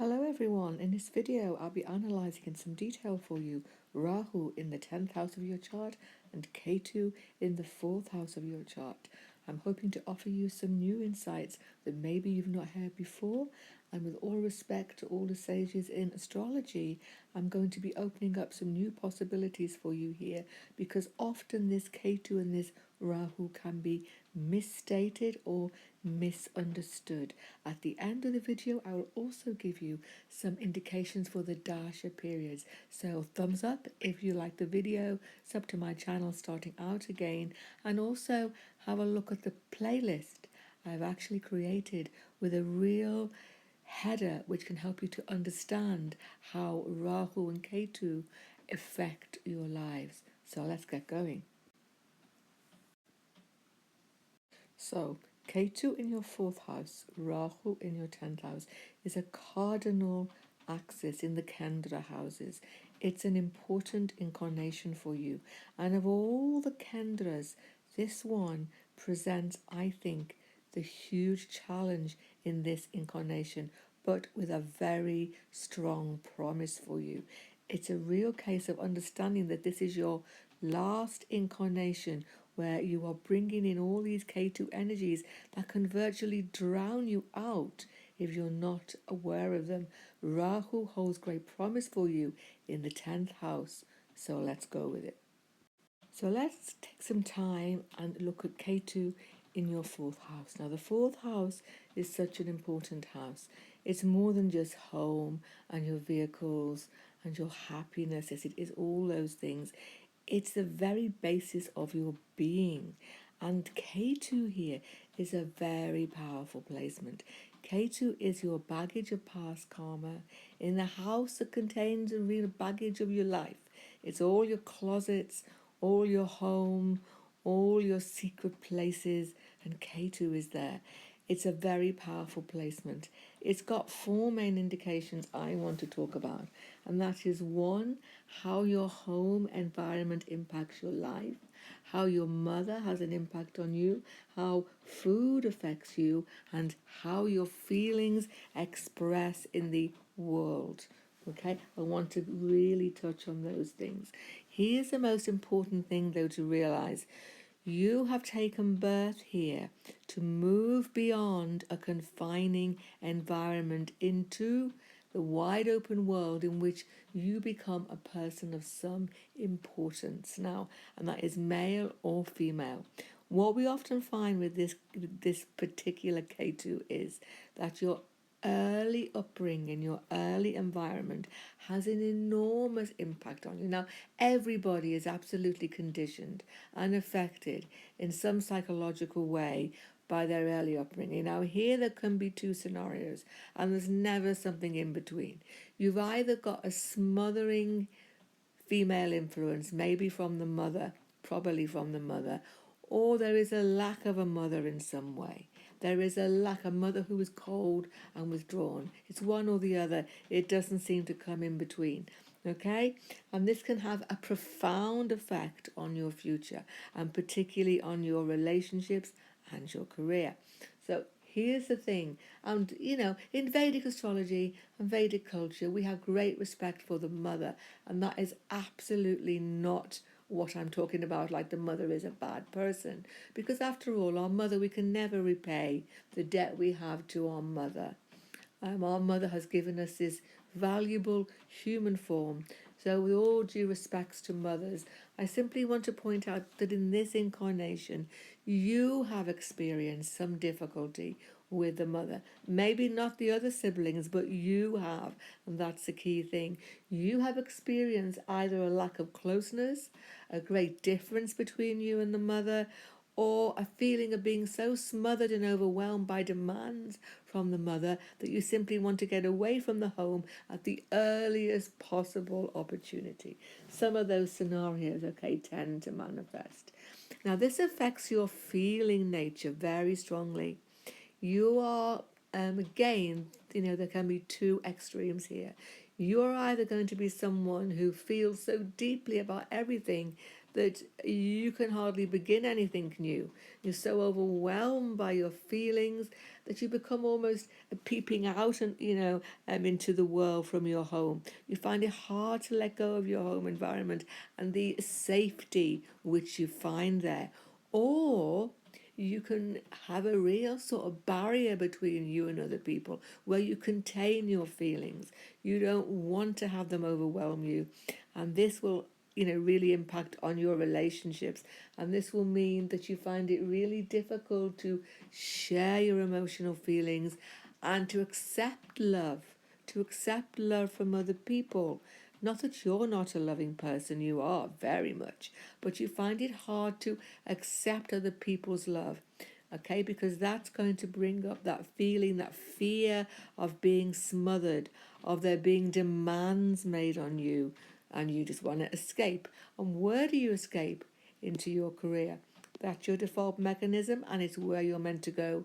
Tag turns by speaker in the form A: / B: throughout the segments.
A: Hello everyone, in this video I'll be analysing in some detail for you Rahu in the 10th house of your chart and Ketu in the 4th house of your chart. I'm hoping to offer you some new insights that maybe you've not heard before, and with all respect to all the sages in astrology, I'm going to be opening up some new possibilities for you here, because often this Ketu and this Rahu can be misstated or misunderstood. At the end of the video, I will also give you some indications for the DASA periods. So thumbs up if you like the video, sub to my channel starting out again, and also have a look at the playlist I've actually created with a real header which can help you to understand how Rahu and Ketu affect your lives. So let's get going. So, Ketu in your 4th house, Rahu in your 10th house is a cardinal axis in the Kendra houses. It's an important incarnation for you. And of all the Kendras, this one presents, I think, the huge challenge in this incarnation, but with a very strong promise for you. It's a real case of understanding that this is your last incarnation where you are bringing in all these Ketu energies that can virtually drown you out if you're not aware of them. Rahu holds great promise for you in the 10th house, so let's go with it. So let's take some time and look at Ketu in your 4th house. Now, the 4th house is such an important house. It's more than just home and your vehicles and your happiness. Yes, it is all those things. It's the very basis of your being. And Ketu here is a very powerful placement. Ketu is your baggage of past karma in the house that contains the real baggage of your life. It's all your closets, all your home, all your secret places, and Ketu is there. It's a very powerful placement. It's got 4 main indications I want to talk about, and that is 1, how your home environment impacts your life, how your mother has an impact on you, how food affects you, and how your feelings express in the world. Okay, I want to really touch on those things. Here's the most important thing, though, to realize. You have taken birth here to move beyond a confining environment into the wide open world in which you become a person of some importance now, and that is male or female. What we often find with this particular Ketu is that your early upbringing, your early environment has an enormous impact on you. Now, everybody is absolutely conditioned and affected in some psychological way by their early upbringing. Now, here there can be 2 scenarios, and there's never something in between. You've either got a smothering female influence, maybe from the mother, probably from the mother, or there is a lack of a mother in some way. There is a lack, a mother who is cold and withdrawn. It's one or the other. It doesn't seem to come in between. Okay? And this can have a profound effect on your future, and particularly on your relationships and your career. So here's the thing, and in Vedic astrology and Vedic culture, we have great respect for the mother, and that is absolutely not what I'm talking about, like the mother is a bad person, because after all, our mother, we can never repay the debt we have to our mother. Our mother has given us this valuable human form. So with all due respects to mothers, I simply want to point out that in this incarnation, you have experienced some difficulty with the mother. Maybe not the other siblings, but you have, and that's the key thing. You have experienced either a lack of closeness, a great difference between you and the mother, or a feeling of being so smothered and overwhelmed by demands from the mother that you simply want to get away from the home at the earliest possible opportunity. Some of those scenarios, tend to manifest. Now, this affects your feeling nature very strongly. You are, again, there can be 2 extremes here. You're either going to be someone who feels so deeply about everything that you can hardly begin anything new. You're so overwhelmed by your feelings that you become almost peeping out and into the world from your home. You find it hard to let go of your home environment and the safety which you find there. Or you can have a real sort of barrier between you and other people where you contain your feelings. You don't want to have them overwhelm you. And this will, really impact on your relationships. And this will mean that you find it really difficult to share your emotional feelings and to accept love from other people. Not that you're not a loving person, you are very much, but you find it hard to accept other people's love, okay? Because that's going to bring up that feeling, that fear of being smothered, of there being demands made on you, and you just want to escape. And where do you escape? Into your career. That's your default mechanism, and it's where you're meant to go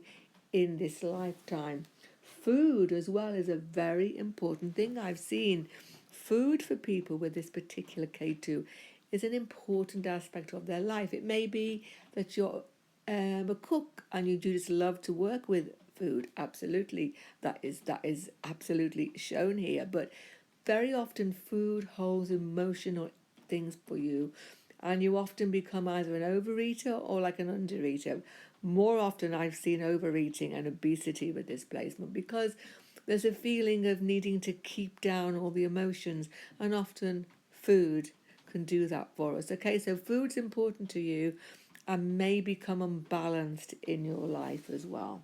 A: in this lifetime. Food as well is a very important thing. I've seen food for people with this particular Ketu is an important aspect of their life. It may be that you're a cook and you just love to work with food. Absolutely, that is absolutely shown here. But very often, food holds emotional things for you, and you often become either an overeater or like an undereater. More often, I've seen overeating and obesity with this placement because there's a feeling of needing to keep down all the emotions, and often food can do that for us. Okay, so food's important to you and may become unbalanced in your life as well.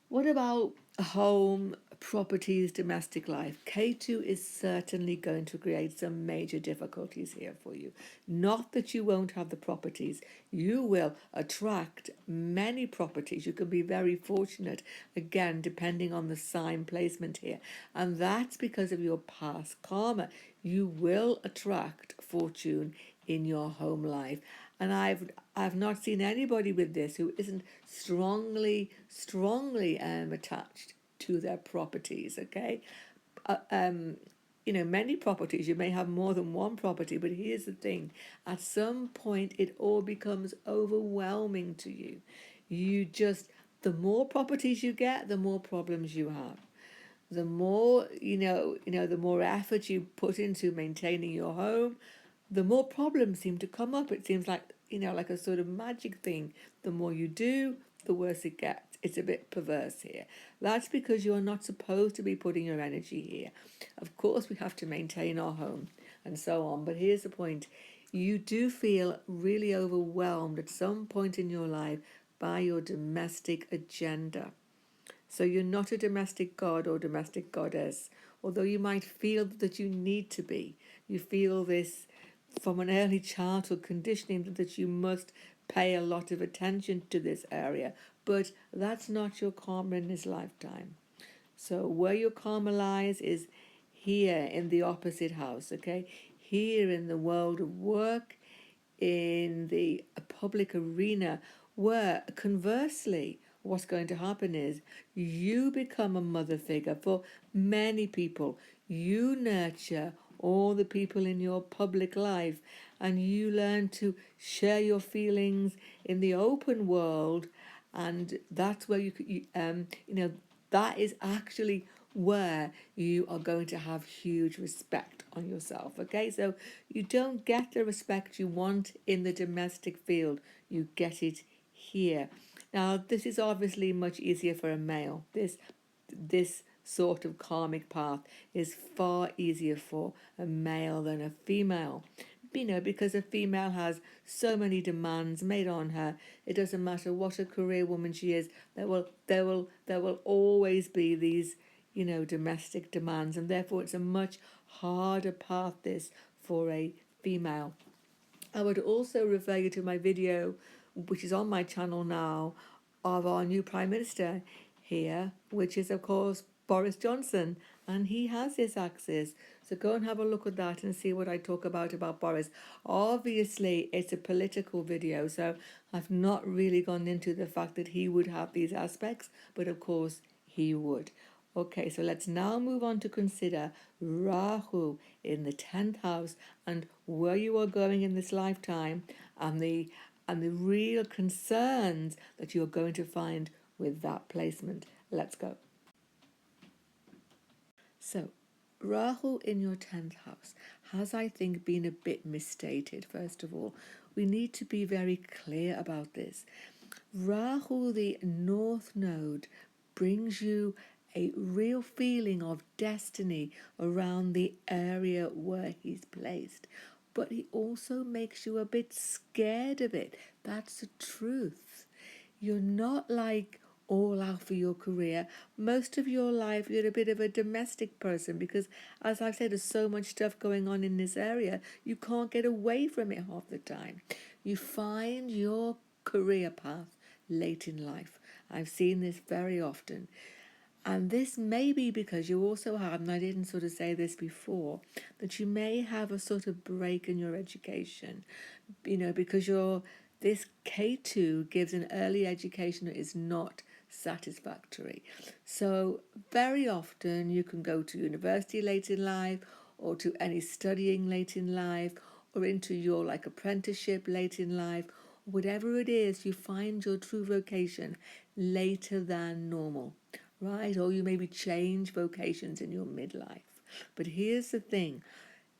A: What about home, properties, domestic life? Ketu is certainly going to create some major difficulties here for you. Not that you won't have the properties. You will attract many properties. You can be very fortunate, again, depending on the sign placement here. And that's because of your past karma. You will attract fortune in your home life. And I've not seen anybody with this who isn't strongly attached to their properties. Okay, many properties, you may have more than one property, but here's the thing: at some point, it all becomes overwhelming to you. The more properties you get, the more problems you have. The more the more effort you put into maintaining your home, the more problems seem to come up. It seems like, like a sort of magic thing. The more you do, the worse it gets. It's a bit perverse here. That's because you're not supposed to be putting your energy here. Of course, we have to maintain our home and so on. But here's the point. You do feel really overwhelmed at some point in your life by your domestic agenda. So you're not a domestic god or domestic goddess, although you might feel that you need to be. You feel this from an early childhood conditioning that you must pay a lot of attention to this area, but that's not your karma in this lifetime. So where your karma lies is here in the opposite house, okay? Here in the world of work, in the public arena, where conversely, what's going to happen is you become a mother figure for many people. You nurture all the people in your public life, and you learn to share your feelings in the open world, and that's where that is actually where you are going to have huge respect on yourself. Okay, so you don't get the respect you want in the domestic field, you get it here. Now, this is obviously much easier for a male. This sort of karmic path is far easier for a male than a female. Because a female has so many demands made on her. It doesn't matter what a career woman she is. There will always be these, domestic demands, and therefore it's a much harder path this for a female. I would also refer you to my video, which is on my channel now, of our new Prime Minister here, which is, of course, Boris Johnson, and he has this axis. So go and have a look at that and see what I talk about Boris. Obviously, it's a political video, so I've not really gone into the fact that he would have these aspects, but of course he would. Okay, so let's now move on to consider Rahu in the 10th house and where you are going in this lifetime, and the real concerns that you're going to find with that placement. Let's go. So, Rahu in your 10th house has, I think, been a bit misstated. First of all, we need to be very clear about this. Rahu, the North Node, brings you a real feeling of destiny around the area where he's placed. But he also makes you a bit scared of it. That's the truth. You're not like all out for your career. Most of your life, you're a bit of a domestic person because, as I've said, there's so much stuff going on in this area, you can't get away from it half the time. You find your career path late in life. I've seen this very often. And this may be because you also have, and I didn't sort of say this before, that you may have a sort of break in your education, because this Ketu gives an early education that is not satisfactory. So very often you can go to university late in life, or to any studying late in life, or into your like apprenticeship late in life. Whatever it is, you find your true vocation later than normal, right? Or you maybe change vocations in your midlife. But here's the thing,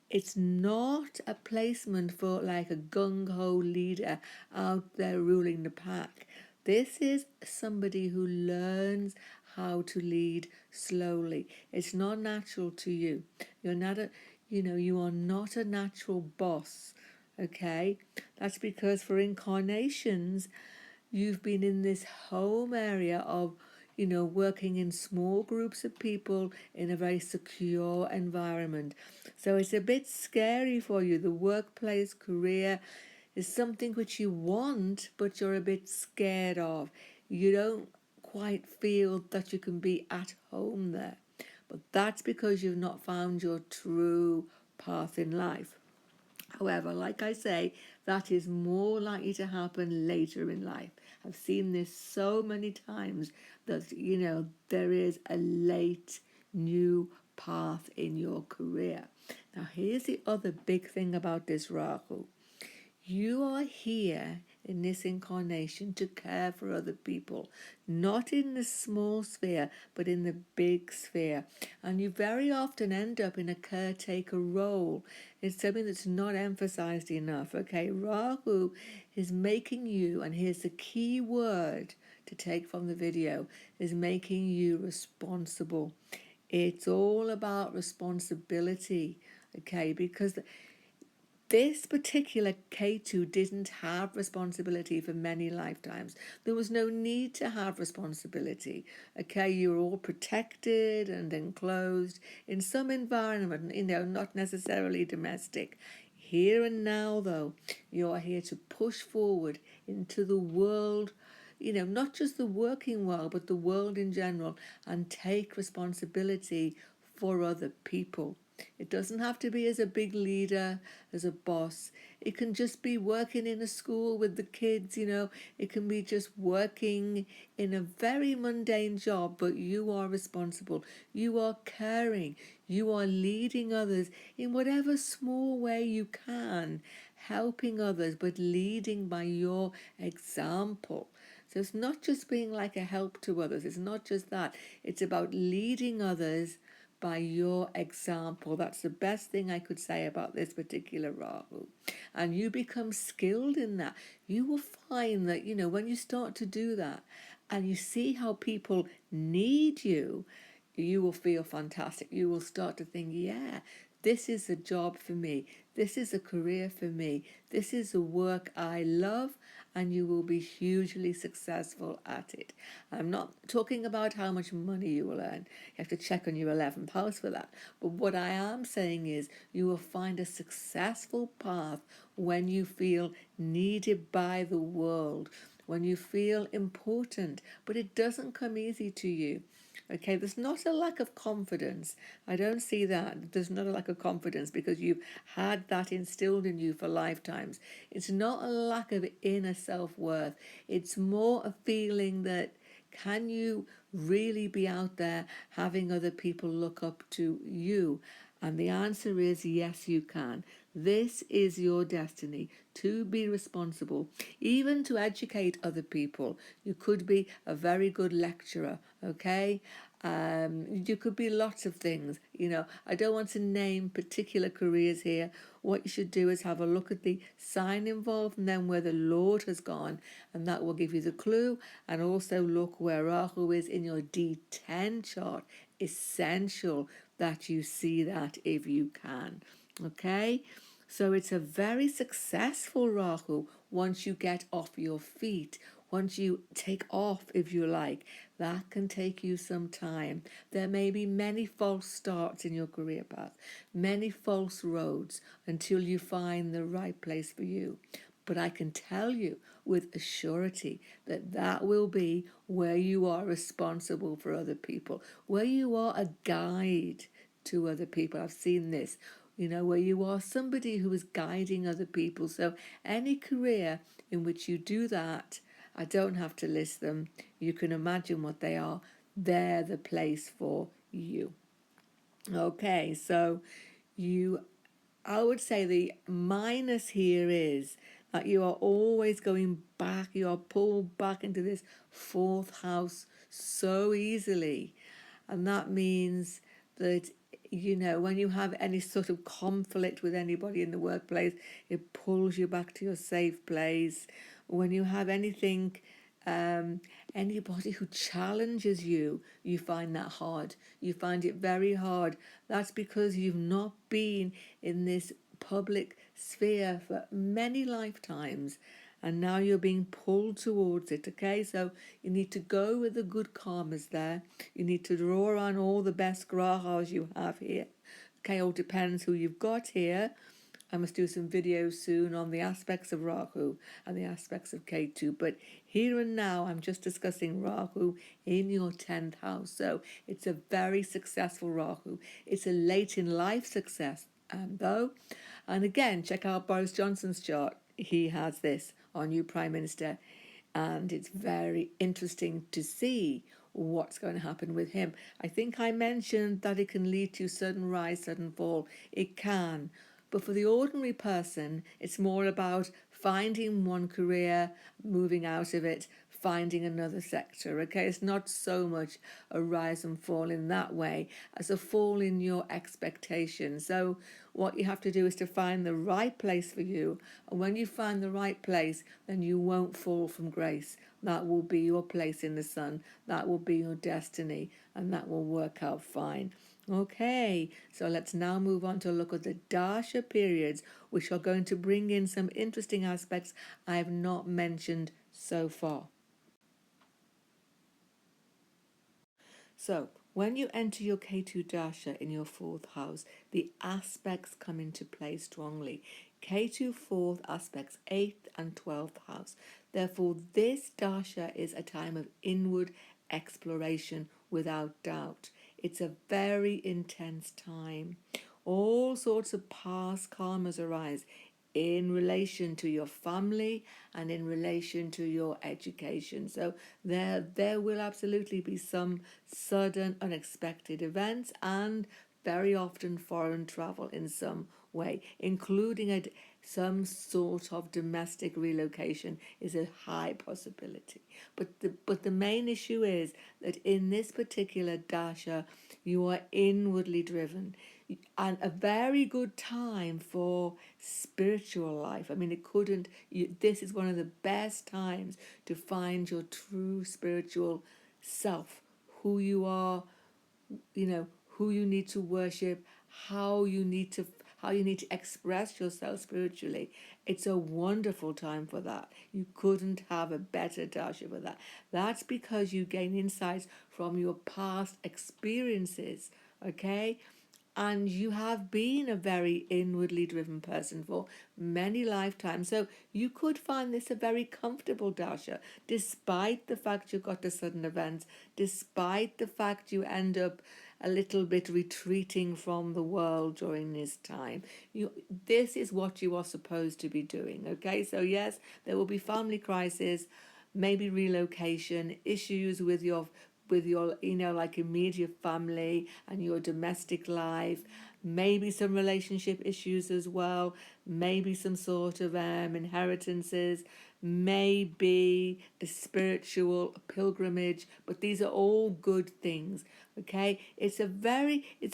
A: it's not a placement for like a gung-ho leader out there ruling the pack. This is somebody who learns how to lead slowly. It's not natural to you. You are not a natural boss. Okay? That's because for incarnations, you've been in this home area of working in small groups of people in a very secure environment. So it's a bit scary for you. The workplace career is something which you want, but you're a bit scared of. You don't quite feel that you can be at home there. But that's because you've not found your true path in life. However, like I say, that is more likely to happen later in life. I've seen this so many times that, there is a late new path in your career. Now, here's the other big thing about this Rahu. You are here in this incarnation to care for other people, not in the small sphere, but in the big sphere. And you very often end up in a caretaker role. It's something that's not emphasized enough. Okay, Rahu is making you, and here's the key word to take from the video, is making you responsible. It's all about responsibility, okay, because this particular Ketu didn't have responsibility for many lifetimes. There was no need to have responsibility. Okay, you were all protected and enclosed in some environment, not necessarily domestic. Here and now, though, you are here to push forward into the world, not just the working world, but the world in general, and take responsibility for other people. It doesn't have to be as a big leader, as a boss. It can just be working in a school with the kids, It can be just working in a very mundane job, but you are responsible. You are caring. You are leading others in whatever small way you can, helping others, but leading by your example. So it's not just being like a help to others. It's not just that. It's about leading others by your example. That's the best thing I could say about this particular Rahu. And you become skilled in that. You will find that, when you start to do that and you see how people need you, you will feel fantastic. You will start to think, yeah, this is a job for me. This is a career for me. This is a work I love, and you will be hugely successful at it. I'm not talking about how much money you will earn. You have to check on your 11th house for that. But what I am saying is you will find a successful path when you feel needed by the world, when you feel important, but it doesn't come easy to you. Okay, there's not a lack of confidence. I don't see that. There's not a lack of confidence because you've had that instilled in you for lifetimes. It's not a lack of inner self-worth. It's more a feeling that can you really be out there having other people look up to you? And the answer is yes, you can. This is your destiny, to be responsible, even to educate other people. You could be a very good lecturer, okay? You could be lots of things. I don't want to name particular careers here. What you should do is have a look at the sign involved and then where the Lord has gone, and that will give you the clue. And also look where Rahu is in your D10 chart. Essential that you see that if you can. Okay? So it's a very successful Rahu once you get off your feet, once you take off, if you like. That can take you some time. There may be many false starts in your career path, many false roads until you find the right place for you. But I can tell you with a surety that that will be where you are responsible for other people, where you are a guide to other people. I've seen this, where you are somebody who is guiding other people. So any career in which you do that, I don't have to list them. You can imagine what they are. They're the place for you. Okay, so I would say the minus here is that you are always going back, you are pulled back into this fourth house so easily. And that means that, when you have any sort of conflict with anybody in the workplace, it pulls you back to your safe place. When you have anything, anybody who challenges you, you find that hard. You find it very hard. That's because you've not been in this public sphere for many lifetimes, and now you're being pulled towards it. Okay, so you need to go with the good karmas there. You need to draw on all the best grahas you have here. Okay, all depends who you've got here. I must do some videos soon on the aspects of Rahu and the aspects of Ketu. But here and now, I'm just discussing Rahu in your 10th house. So it's a very successful Rahu. It's a late in life success, though. And again, check out Boris Johnson's chart. He has this, our new Prime Minister. And it's very interesting to see what's going to happen with him. I think I mentioned that it can lead to sudden rise, sudden fall. It can. But for the ordinary person, it's more about finding one career, moving out of it, finding another sector. Okay, it's not so much a rise and fall in that way as a fall in your expectations. So what you have to do is to find the right place for you, and when you find the right place, then you won't fall from grace. That will be your place in the sun, that will be your destiny, and that will work out fine. Okay, so let's now move on to look at the Dasha periods, which are going to bring in some interesting aspects I have not mentioned so far. So, when you enter your Ketu Dasha in your fourth house, the aspects come into play strongly. Ketu fourth aspects 8th and 12th house. Therefore, this Dasha is a time of inward exploration without doubt. It's a very intense time. All sorts of past karmas arise in relation to your family and in relation to your education. So there will absolutely be some sudden unexpected events and very often foreign travel in some way, including some sort of domestic relocation is a high possibility. But the main issue is that in this particular dasha, you are inwardly driven, and a very good time for spiritual life. I mean, this is one of the best times to find your true spiritual self, who you are, who you need to worship, how you need to express yourself spiritually. It's a wonderful time for that. You couldn't have a better dasha for that. That's because you gain insights from your past experiences, okay? And you have been a very inwardly driven person for many lifetimes. So you could find this a very comfortable dasha, despite the fact you got the sudden events, despite the fact you end up a little bit retreating from the world during this time. This is what you are supposed to be doing, okay? So yes, there will be family crisis, maybe relocation, issues with your with your, like immediate family and your domestic life, maybe some relationship issues as well, maybe some sort of inheritances, maybe a spiritual pilgrimage, but these are all good things. Okay, it's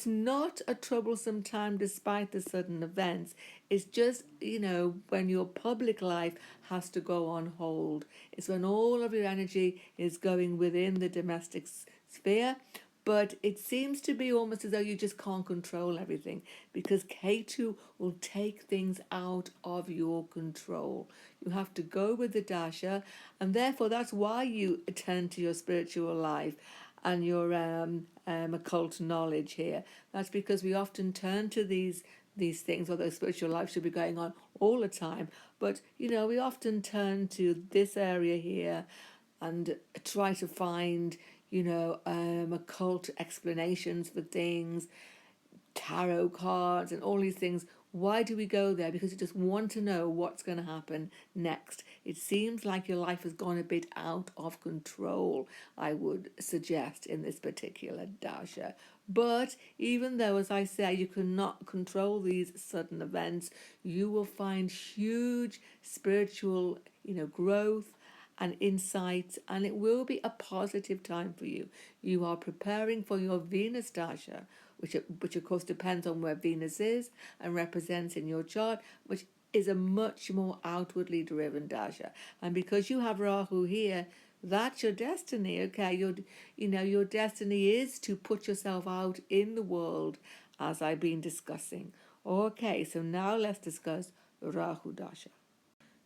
A: not a troublesome time despite the sudden events. It's just, when your public life has to go on hold. It's when all of your energy is going within the domestic sphere. But it seems to be almost as though you just can't control everything, because Ketu will take things out of your control. You have to go with the dasha, and therefore that's why you attend to your spiritual life and your occult knowledge here. That's because we often turn to these things, although spiritual life should be going on all the time. But, we often turn to this area here and try to find, occult explanations for things, tarot cards and all these things. Why do we go there? Because you just want to know what's going to happen next. It seems like your life has gone a bit out of control, I would suggest, in this particular dasha. But even though, as I say, you cannot control these sudden events, you will find huge spiritual, growth and insights, and it will be a positive time for you. You are preparing for your Venus dasha, which of course depends on where Venus is and represents in your chart, which is a much more outwardly driven dasha. And because you have Rahu here, that's your destiny. Okay, your destiny is to put yourself out in the world, as I've been discussing. Okay, so now let's discuss Rahu dasha.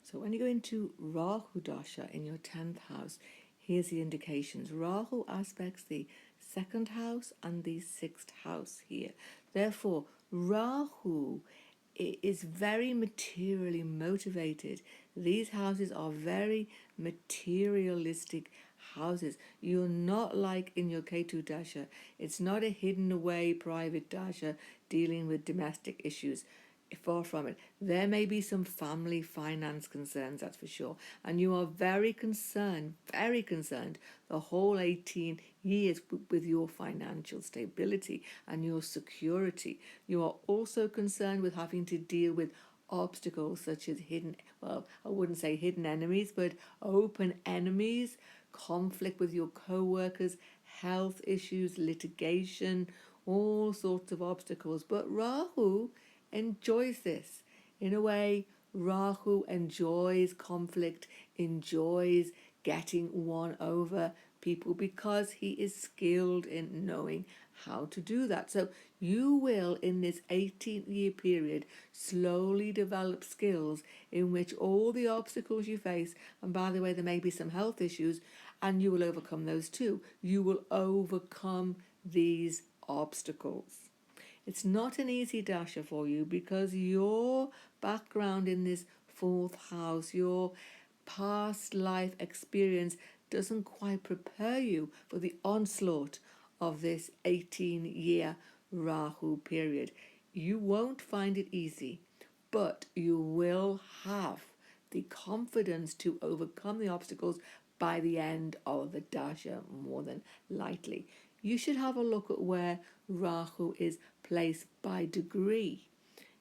A: So when you go into Rahu Dasha in your 10th house, here's the indications. Rahu aspects the 2nd house and the 6th house here. Therefore, Rahu is very materially motivated. These houses are very materialistic houses. You're not like in your Ketu Dasha. It's not a hidden away private Dasha dealing with domestic issues. Far from it. There may be some family finance concerns, that's for sure. And you are very concerned the whole 18 years with your financial stability and your security. You are also concerned with having to deal with obstacles such as I wouldn't say hidden enemies, but open enemies, conflict with your co-workers, health issues, litigation, all sorts of obstacles. But Rahu enjoys this. In a way, Rahu enjoys conflict, enjoys getting one over people because he is skilled in knowing how to do that. So you will, in this 18-year period, slowly develop skills in which all the obstacles you face, and by the way, there may be some health issues, and you will overcome those too. You will overcome these obstacles. It's not an easy dasha for you because your background in this 4th house, your past life experience doesn't quite prepare you for the onslaught of this 18-year Rahu period. You won't find it easy, but you will have the confidence to overcome the obstacles by the end of the dasha more than likely. You should have a look at where Rahu is placed by degree.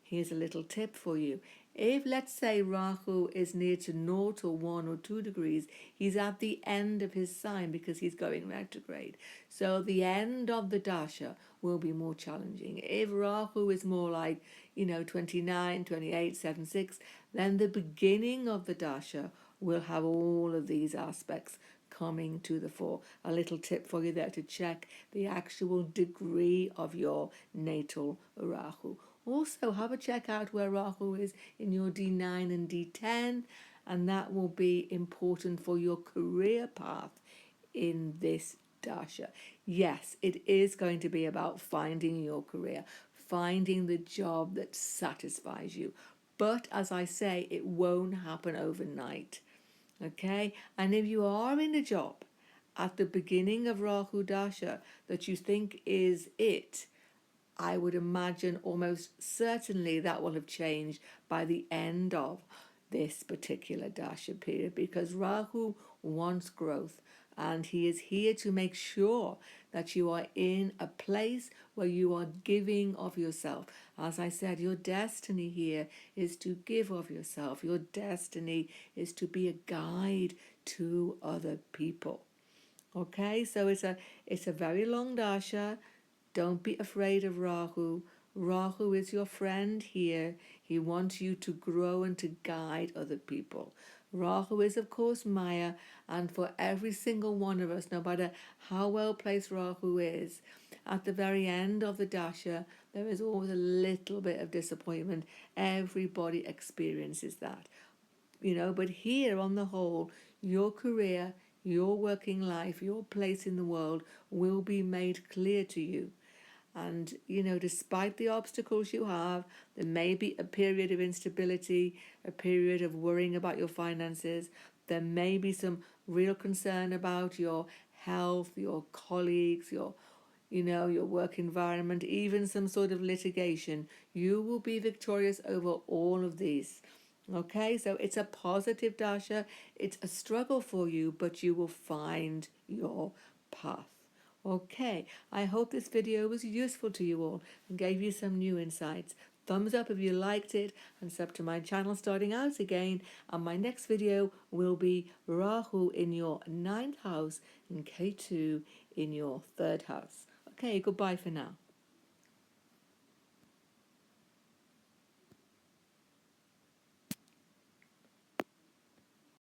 A: Here's a little tip for you. If, let's say, Rahu is near to 0 or 1 or 2 degrees, he's at the end of his sign because he's going retrograde. So the end of the dasha will be more challenging. If Rahu is more like, 29, 28, 7, 6, then the beginning of the dasha will have all of these aspects coming to the fore. A little tip for you there to check the actual degree of your natal Rahu. Also, have a check out where Rahu is in your D9 and D10, and that will be important for your career path in this dasha. Yes, it is going to be about finding your career, finding the job that satisfies you. But as I say, it won't happen overnight. Okay, and if you are in a job at the beginning of Rahu Dasha that you think is it, I would imagine almost certainly that will have changed by the end of this particular Dasha period, because Rahu wants growth And he is here to make sure that you are in a place where you are giving of yourself. As I said, your destiny here is to give of yourself. Your destiny is to be a guide to other people. Okay, so it's a very long dasha. Don't be afraid of Rahu. Rahu is your friend here. He wants you to grow and to guide other people. Rahu is, of course, Maya, and for every single one of us, no matter how well placed Rahu is, at the very end of the dasha, there is always a little bit of disappointment. Everybody experiences that, but here on the whole, your career, your working life, your place in the world will be made clear to you. And, despite the obstacles you have, there may be a period of instability, a period of worrying about your finances. There may be some real concern about your health, your colleagues, your work environment, even some sort of litigation. You will be victorious over all of these. Okay, so it's a positive dasha. It's a struggle for you, but you will find your path. Okay, I hope this video was useful to you all and gave you some new insights. Thumbs up if you liked it, and sub to my channel starting out again. And my next video will be Rahu in your 9th house and Ketu in your 3rd house. Okay, goodbye for now.